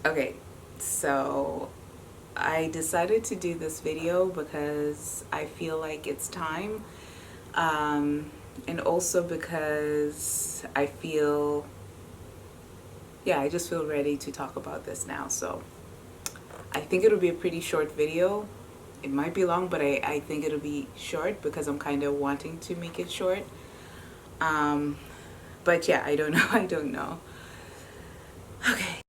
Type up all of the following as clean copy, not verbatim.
Okay, so I decided to do this video because I feel like it's time. And also because I just feel ready to talk about this now. So I think it'll be a pretty short video. It might be long, but I think it'll be short because I'm kind of wanting to make it short. Um, but yeah, I don't know. I don't know. Okay.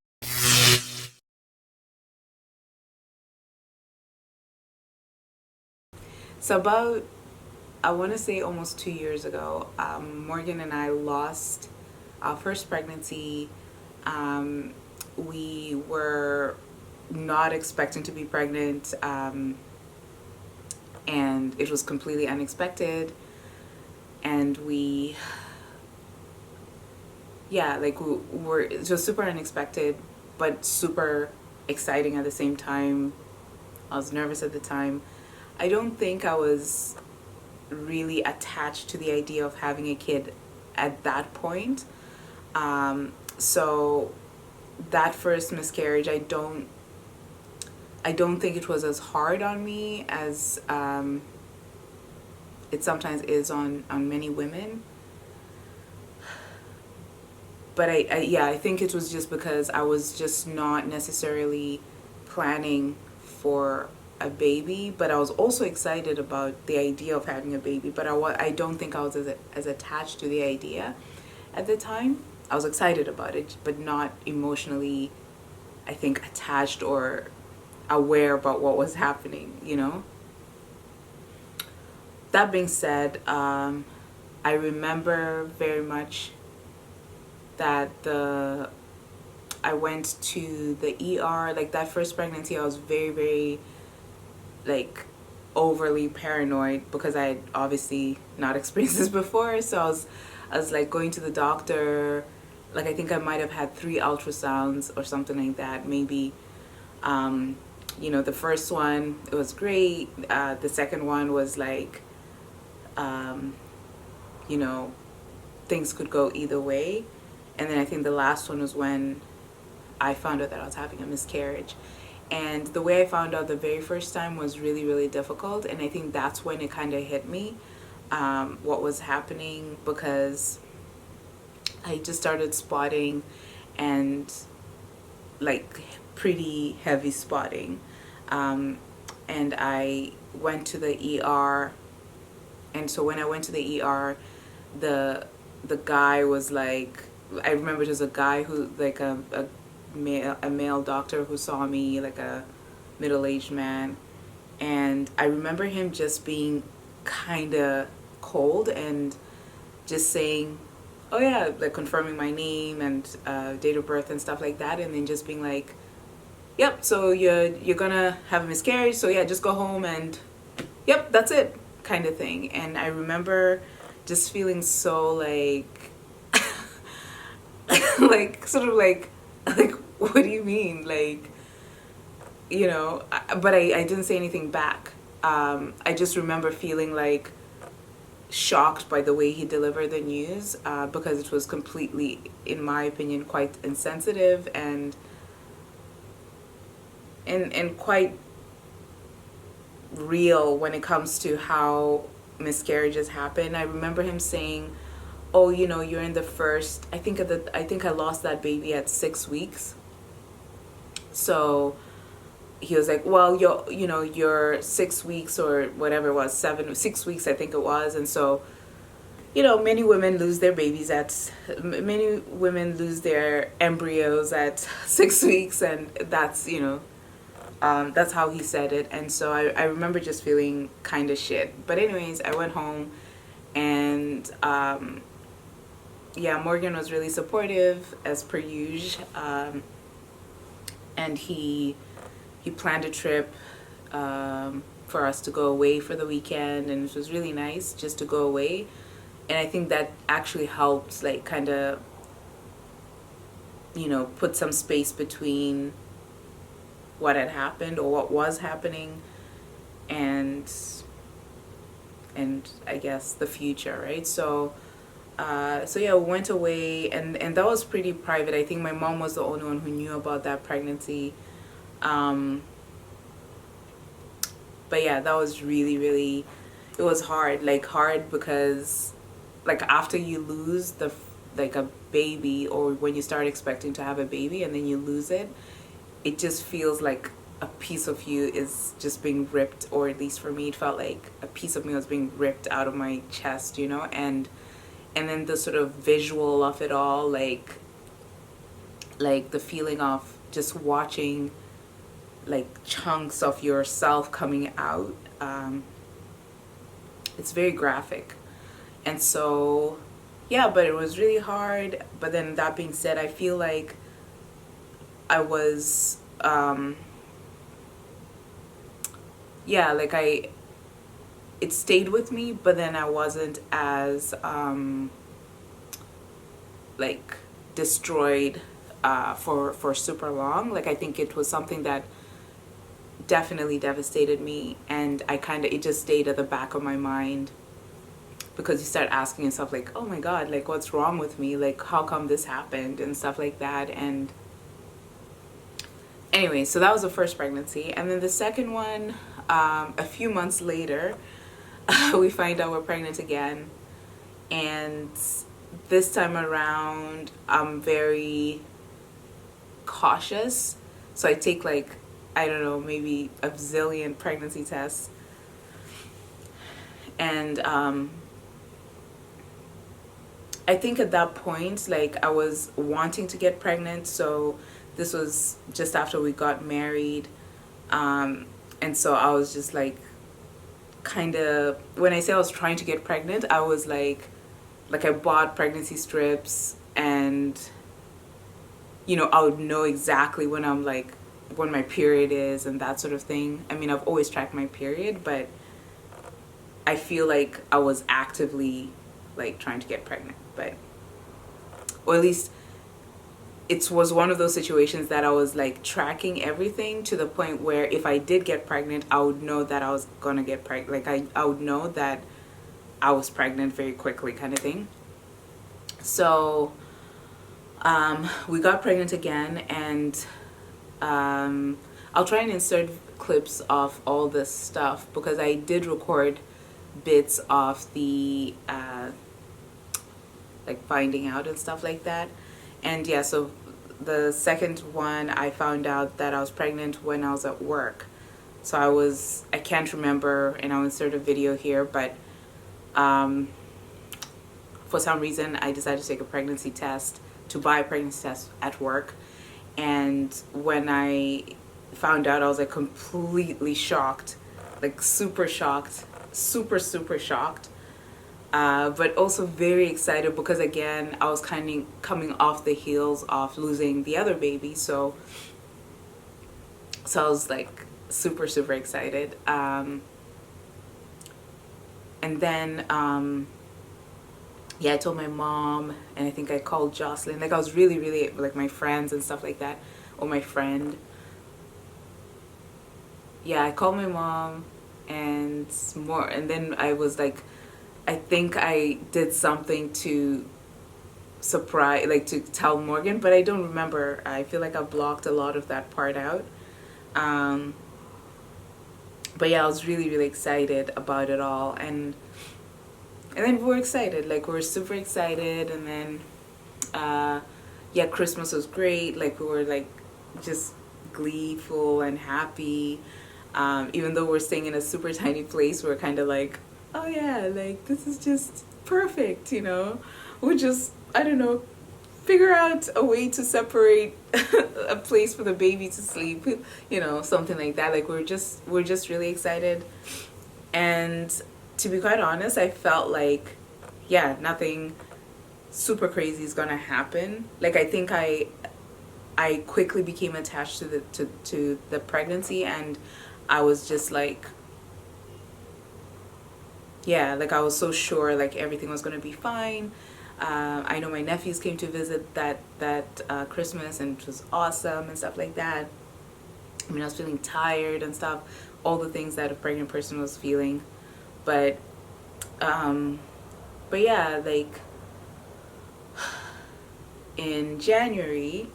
So about, I want to say almost 2 years ago, Morgan and I lost our first pregnancy. Um, we were not expecting to be pregnant, and it was completely unexpected. And it was super unexpected, but super exciting at the same time. I was nervous at the time. I don't think I was really attached to the idea of having a kid at that point. So that first miscarriage, I don't think it was as hard on me as it sometimes is on many women. But I think it was just because I was just not necessarily planning for a baby, but I was also excited about the idea of having a baby. But I don't think I was as attached to the idea at the time. I was excited about it, but not emotionally, I think, attached or aware about what was happening, you know? That being said, I remember very much that I went to the ER. Like that first pregnancy, I was very, very like overly paranoid because I had obviously not experienced this before. So I was like going to the doctor. Like I think I might have had 3 ultrasounds or something like that. Maybe, the first one, it was great. The second one was like, um, you know, things could go either way. And then I think the last one was when I found out that I was having a miscarriage. And the way I found out the very first time was really, really difficult. And I think that's when it kind of hit me, what was happening, because I just started spotting, and like pretty heavy spotting. And I went to the ER. And so when I went to the ER, the guy was like, I remember it was a guy who, like a male doctor who saw me, like a middle-aged man. And I remember him just being kind of cold and just saying, oh yeah, like confirming my name and date of birth and stuff like that. And then just being like, yep, so you're gonna have a miscarriage, so yeah, just go home and yep, that's it, kind of thing. And I remember just feeling so like like sort of like what do you mean, like, but I didn't say anything back. I just remember feeling like shocked by the way he delivered the news, because it was completely, in my opinion, quite insensitive and quite real when it comes to how miscarriages happen. I remember him saying, "Oh, you're in the first. I think I lost that baby at 6 weeks." So he was like, "Well, you're 6 weeks or whatever it was, 6 weeks, I think it was." And so, many women lose their babies many women lose their embryos at 6 weeks, and that's how he said it. And so I remember just feeling kind of shit. But anyways, I went home, and yeah, Morgan was really supportive as per usual, and he planned a trip for us to go away for the weekend, and it was really nice just to go away. And I think that actually helped, like, kind of, put some space between what had happened or what was happening and I guess the future, right? So So yeah, we went away, and that was pretty private. I think my mom was the only one who knew about that pregnancy. Um, but yeah, that was really, really, it was hard. Like hard because like after you lose the like a baby, or when you start expecting to have a baby and then you lose it, it just feels like a piece of you is just being ripped, or at least for me it felt like a piece of me was being ripped out of my chest, you know. And then the sort of visual of it all, like the feeling of just watching like chunks of yourself coming out, it's very graphic. And so yeah, but it was really hard. But then that being said, I feel like I was yeah, like I it stayed with me, but then I wasn't as like destroyed for super long. Like I think it was something that definitely devastated me, and I kind of, it just stayed at the back of my mind, because you start asking yourself like, oh my god, like what's wrong with me, like how come this happened and stuff like that. And anyway, so that was the first pregnancy. And then the second one, a few months later, we find out we're pregnant again. And this time around, I'm very cautious. So I take like, I don't know, maybe a zillion pregnancy tests. And I think at that point, like I was wanting to get pregnant. So this was just after we got married. And so I was just like, kind of, when I say I was trying to get pregnant, I was like I bought pregnancy strips, and you know, I would know exactly when I'm like, when my period is and that sort of thing. I mean, I've always tracked my period, but I feel like I was actively like trying to get pregnant. But, or at least it was one of those situations that I was like tracking everything to the point where if I did get pregnant, I would know that I was gonna get pregnant. Like I would know that I was pregnant very quickly, kind of thing. So we got pregnant again, and I'll try and insert clips of all this stuff, because I did record bits of the like finding out and stuff like that. And yeah, so the second one, I found out that I was pregnant when I was at work. So I can't remember, and I'll insert a video here, but for some reason I decided to take a pregnancy test, to buy a pregnancy test at work. And when I found out, I was like completely shocked, like super shocked, super shocked. But also very excited, because again, I was kind of coming off the heels of losing the other baby. So I was like super excited. And then yeah, I told my mom, and I think I called Jocelyn. Like I was really like my friends and stuff like that, or my friend. Yeah, I called my mom and more, and then I was like, I think I did something to surprise, like to tell Morgan, but I don't remember. I feel like I blocked a lot of that part out. But yeah, I was really excited about it all, and then we were excited, like we were super excited. And then yeah, Christmas was great. Like we were like just gleeful and happy. Even though we're staying in a super tiny place, we're kind of like, oh yeah, like this is just perfect, you know. We'll just, I don't know, figure out a way to separate a place for the baby to sleep, you know, something like that. Like we're just really excited. And to be quite honest, I felt like, yeah, nothing super crazy is gonna happen. Like I think I quickly became attached to the pregnancy, and I was just like, yeah, like I was so sure like everything was gonna be fine. I know my nephews came to visit that Christmas, and it was awesome and stuff like that. I mean, I was feeling tired and stuff, all the things that a pregnant person was feeling. But yeah, like in January,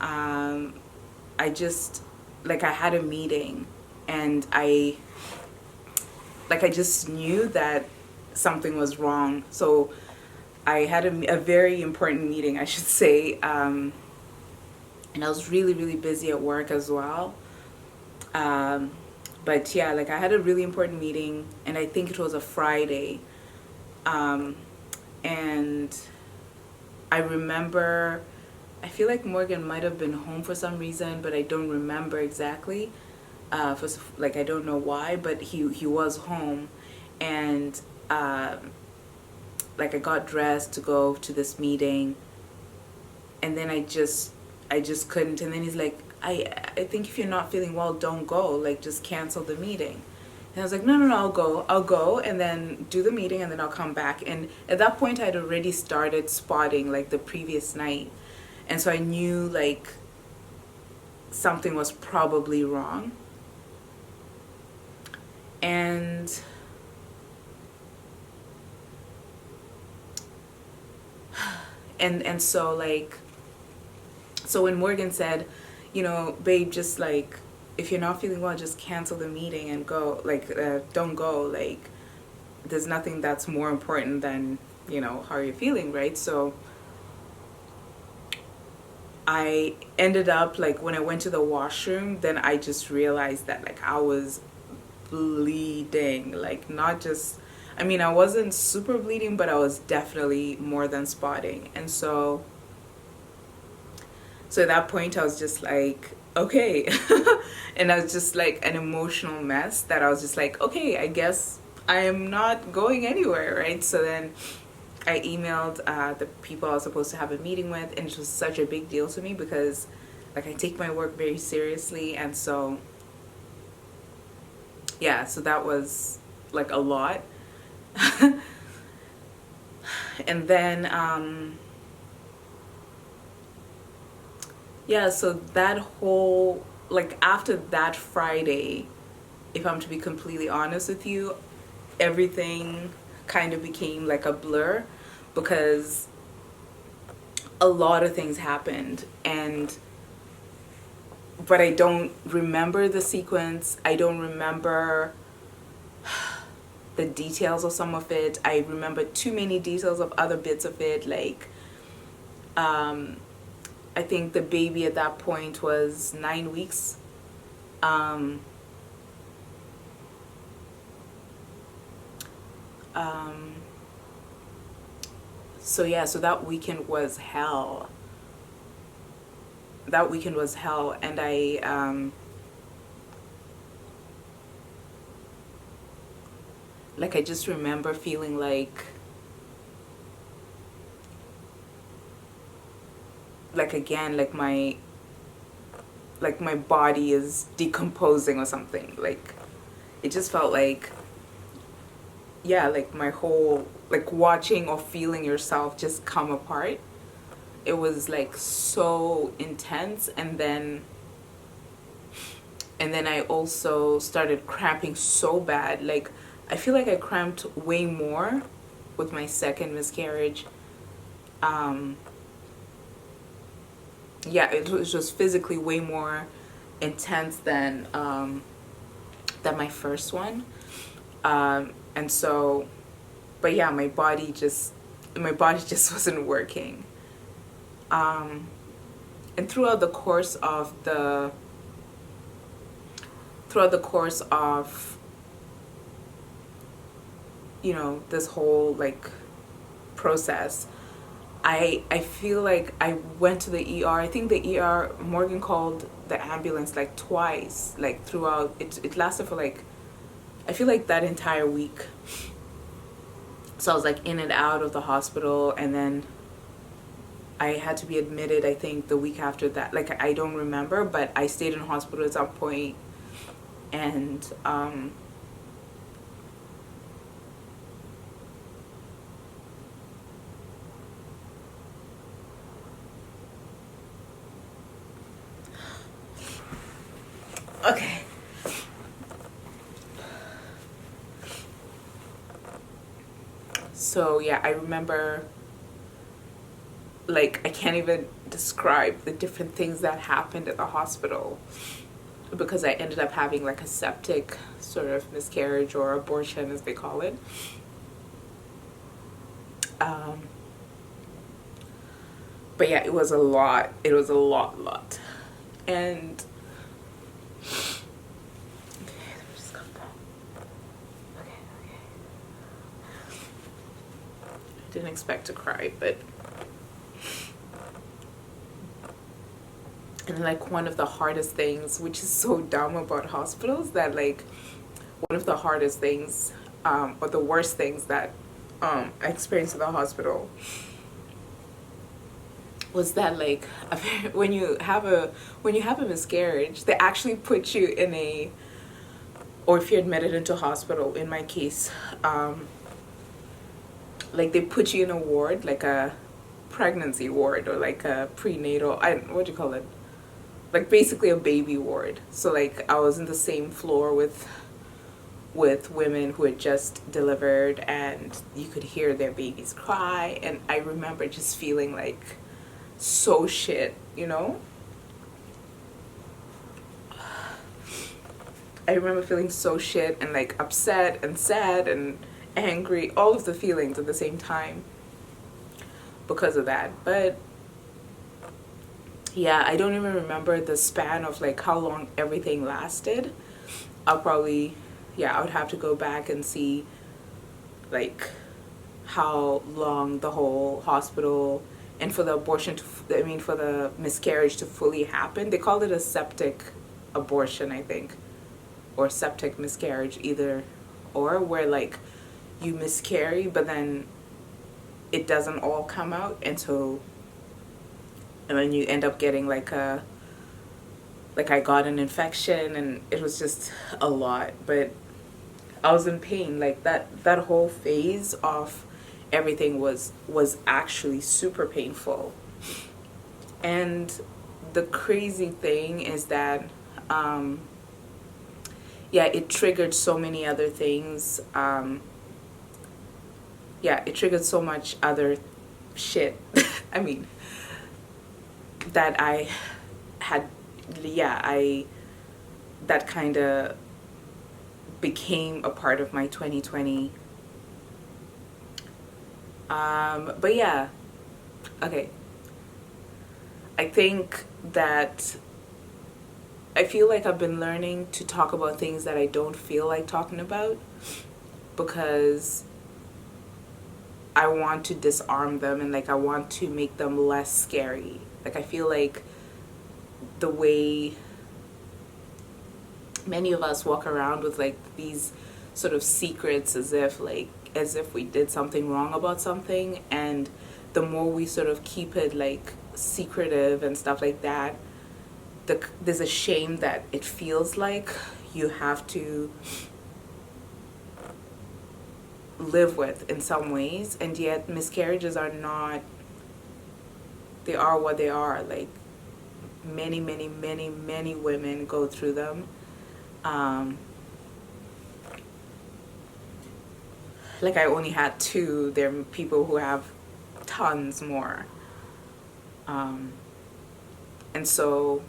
I just, like, I had a meeting, and I just knew that something was wrong. So I had a very important meeting, I should say, and I was really, really busy at work as well. Um, but yeah, like, I had a really important meeting, and I think it was a Friday. Um, and I remember, I feel like Morgan might have been home for some reason, but I don't remember exactly. Like, I don't know why, but he was home, and like, I got dressed to go to this meeting, and then I just couldn't. And then he's like, I think if you're not feeling well, don't go. Like, just cancel the meeting. And I was like, no, no, no, I'll go, and then do the meeting, and then I'll come back. And at that point, I'd already started spotting, like, the previous night, and so I knew, like, something was probably wrong. And so, like, so when Morgan said, babe, just, like, if you're not feeling well, just cancel the meeting and go, like, don't go, like, there's nothing that's more important than, how you're feeling, right? So I ended up, like, when I went to the washroom, then I just realized that, like, I was bleeding, like, not just, I mean, I wasn't super bleeding, but I was definitely more than spotting. And so at that point, I was just like, okay. And I was just, like, an emotional mess that I was just like, okay, I guess I am not going anywhere, right? So then I emailed the people I was supposed to have a meeting with, and it was such a big deal to me because, like, I take my work very seriously. And so, yeah, so that was, like, a lot. And then, yeah, so that whole, like, after that Friday, if I'm to be completely honest with you, everything kind of became like a blur, because a lot of things happened, but I don't remember the sequence. I don't remember the details of some of it. I remember too many details of other bits of it. Like, I think the baby at that point was 9 weeks. Um, um, so yeah, so that weekend was hell. That weekend was hell, and like, I just remember feeling like again, like my body is decomposing or something. Like, it just felt like, yeah, like my whole, like, watching or feeling yourself just come apart. It was, like, so intense. And then I also started cramping so bad. Like, I feel like I cramped way more with my second miscarriage. um yeah, it was just physically way more intense than my first one. And so, but yeah, my body just wasn't working. And throughout the course of this whole, like, process, I feel like I went to the ER. I think the ER, Morgan called the ambulance like twice, like, throughout it. It lasted for, like, I feel like that entire week. So I was, like, in and out of the hospital, and then I had to be admitted, I think, the week after that. Like, I don't remember, but I stayed in hospital at some point. And okay. So yeah, I remember like I can't even describe the different things that happened at the hospital, because I ended up having like a septic sort of miscarriage, or abortion as they call it. Um, but yeah, it was a lot. It was a lot. And okay, let me just calm down. Okay. I didn't expect to cry, but and like one of the hardest things, which is so dumb about hospitals, that like one of the hardest things, or the worst things that I experienced in the hospital was that like when you have a miscarriage, they actually put you in a, or if you're admitted into hospital, in my case, like they put you in a ward, like a pregnancy ward, or like a prenatal, what do you call it, like basically a baby ward. So like I was in the same floor with women who had just delivered, and you could hear their babies cry, and I remember just feeling like so shit, you know? I remember feeling so shit and like upset and sad and angry, all of the feelings at the same time because of that. But yeah, I don't even remember the span of like how long everything lasted. I'll probably, yeah, I would have to go back and see like how long the whole hospital, and for the abortion to, I mean, for the miscarriage to fully happen. They called it a septic abortion, I think, or septic miscarriage, either or, where like you miscarry, but then it doesn't all come out, and so, and then you end up getting like a, like I got an infection, and it was just a lot. But I was in pain. Like that whole phase of everything was actually super painful. And the crazy thing is that yeah, it triggered so many other things. Yeah, it triggered so much other shit. I mean, that I had, yeah, that kind of became a part of my 2020. But yeah, okay. I think that I feel like I've been learning to talk about things that I don't feel like talking about, because I want to disarm them, and like I want to make them less scary. Like I feel like the way many of us walk around with like these sort of secrets, as if we did something wrong about something, and the more we sort of keep it like secretive and stuff like that, there's a shame that it feels like you have to live with in some ways. And yet miscarriages are not, they are what they are. Like many women go through them. Like I only had two. There are people who have tons more. And so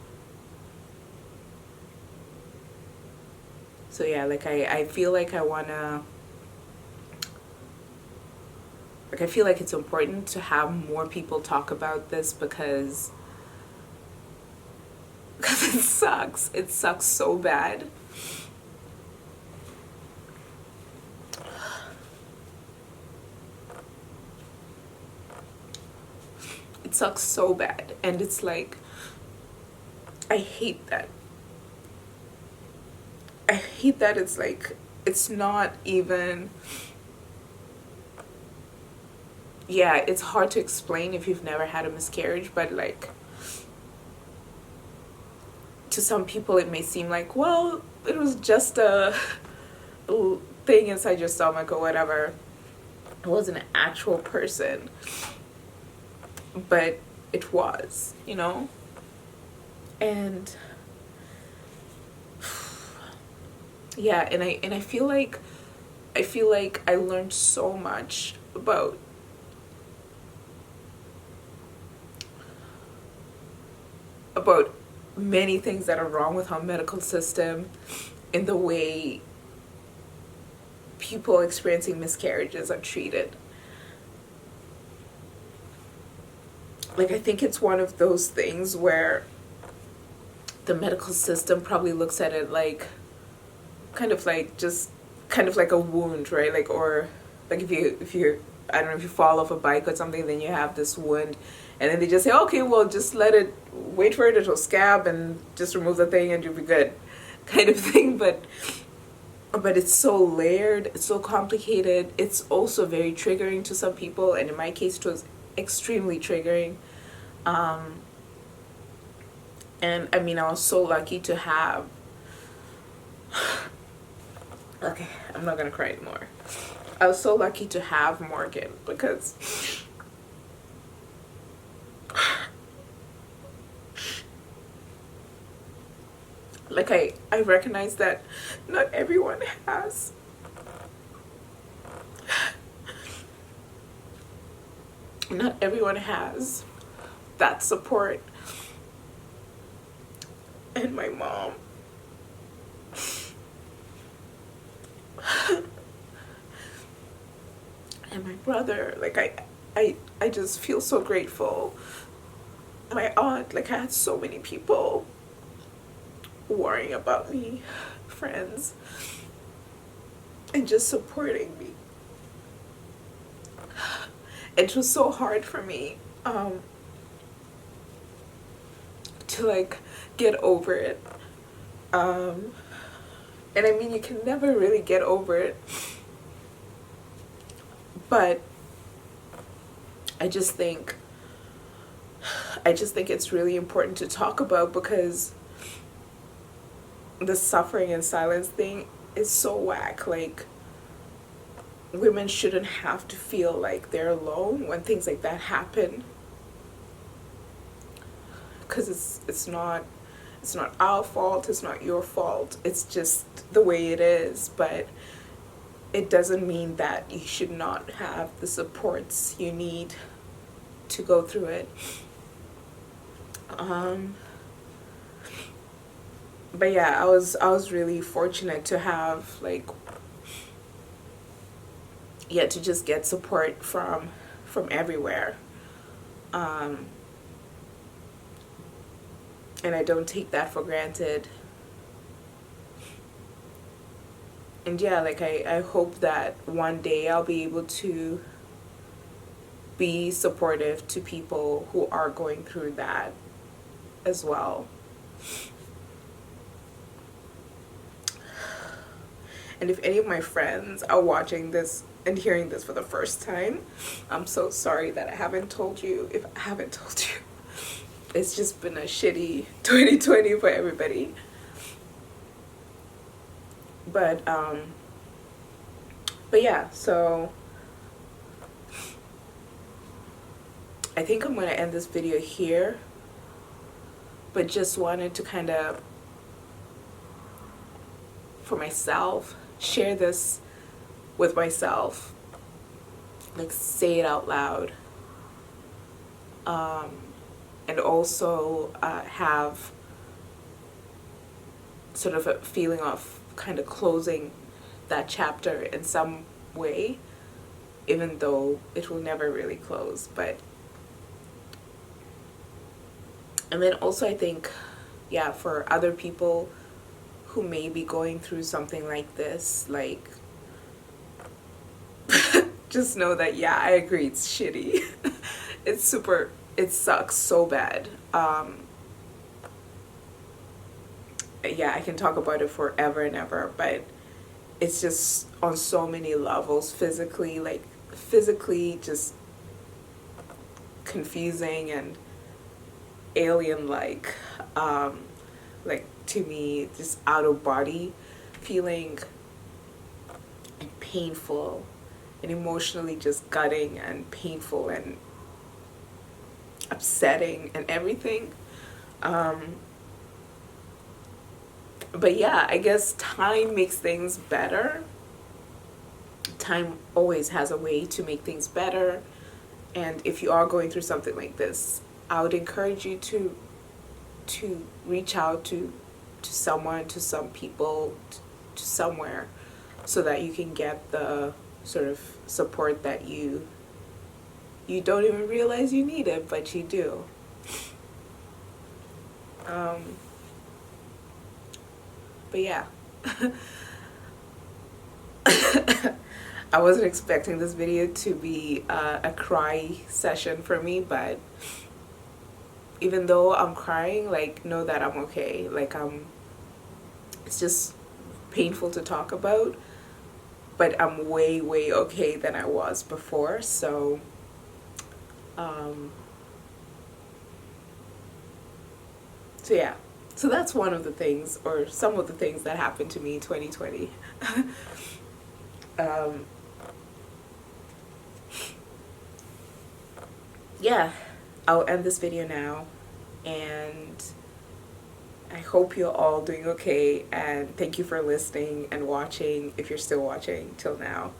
yeah, like I feel like I wanna, like I feel like it's important to have more people talk about this, because it sucks. It sucks so bad. It sucks so bad. And it's like, I hate that. I hate that it's like, it's not even, yeah, it's hard to explain if you've never had a miscarriage, but like, to some people it may seem like, well, it was just a thing inside your stomach or whatever. It wasn't an actual person. But it was, you know? And yeah, and I feel like I learned so much about about many things that are wrong with our medical system, in the way people experiencing miscarriages are treated. Like, I think it's one of those things where the medical system probably looks at it like kind of like just kind of like a wound, right? Like, or like if you I don't know, if you fall off a bike or something, then you have this wound, and then they just say, okay, well, just let it, wait for it, it'll scab, and just remove the thing and you'll be good, kind of thing. But it's so layered, it's so complicated. It's also very triggering to some people, and in my case it was extremely triggering. And I mean, I was so lucky to have okay, I'm not gonna cry anymore. I was so lucky to have Morgan, because like I recognize that not everyone has that support. And my mom, and my brother, like I just feel so grateful. My aunt, like, I had so many people worrying about me, friends, and just supporting me. It was so hard for me to like get over it. And I mean, you can never really get over it, but I just think it's really important to talk about, because the suffering and silence thing is so whack. Like, women shouldn't have to feel like they're alone when things like that happen, because it's not our fault, it's not your fault, it's just the way it is. But it doesn't mean that you should not have the supports you need to go through it. But yeah, I was really fortunate to have, like, yeah, to just get support from everywhere. And I don't take that for granted. And yeah, like, I hope that one day I'll be able to be supportive to people who are going through that as well. And if any of my friends are watching this and hearing this for the first time, I'm so sorry that I haven't told you. If I haven't told you, it's just been a shitty 2020 for everybody. But yeah, so I think I'm gonna end this video here, but just wanted to kind of, for myself, share this with myself, like, say it out loud, and also have sort of a feeling of kind of closing that chapter in some way, even though it will never really close. But and then also, I think, yeah, for other people who may be going through something like this, like, just know that, yeah, I agree, it's shitty. It sucks so bad. Yeah, I can talk about it forever and ever, but it's just on so many levels, physically just confusing and alien-like, like, to me, just out of body feeling, and painful, and emotionally just gutting and painful and upsetting and everything. But yeah, I guess time makes things better. Time always has a way to make things better. And if you are going through something like this, I would encourage you to to reach out to someone, to some people, to somewhere, so that you can get the sort of support that you don't even realize you need it, but you do. But yeah. I wasn't expecting this video to be a cry session for me, but even though I'm crying, like, know that I'm okay. Like, it's just painful to talk about, but I'm way, way okay than I was before. So, so yeah. So that's one of the things, or some of the things that happened to me in 2020. Yeah, I'll end this video now, and I hope you're all doing okay, and thank you for listening and watching, if you're still watching till now.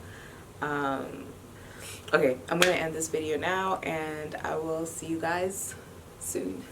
Okay, I'm gonna end this video now, and I will see you guys soon.